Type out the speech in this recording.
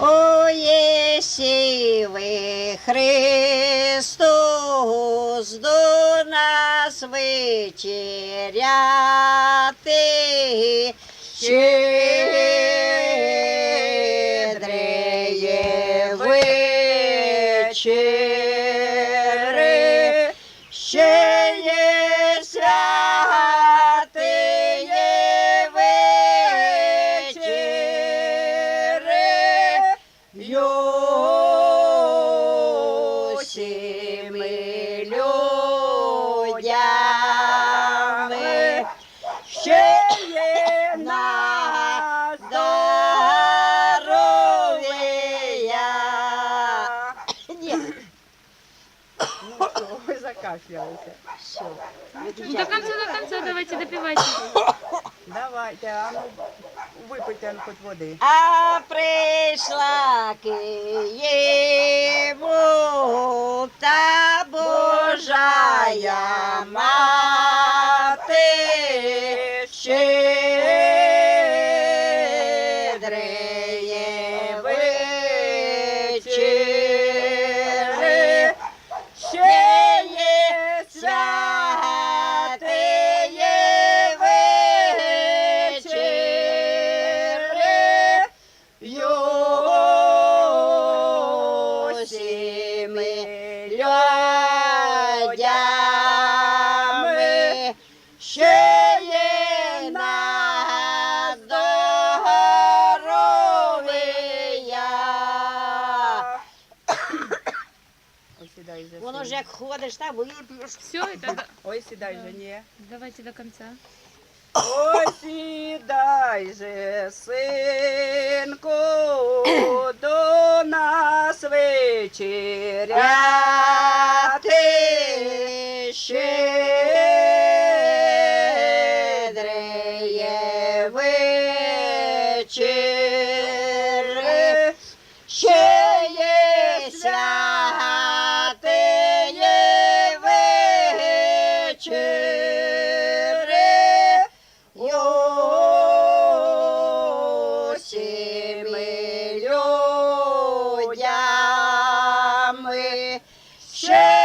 О, єсі ви, Христос, до нас вечеряти, щедреє вечери, ще є святиє вечери, усіми людями, ще є на здоров'я. Ну что, вы закашлялись. Все. Ну, до конца давайте допивайте. Давайте, а ну выпейте хоть воды. А прийшла Києву та Божая мати, щедреє вечери, ще є святиє вечери, усіми людями, ще є на здоров'я. Ой, седай же. Воно ж сын. як ходиш, там вип'єш. Все, это Ой, седай же, не. давайте до конца. Ой, сідай же, синку, до нас вечеряти, щедреє вечери, ще є святиє вечери, усіми людями, ще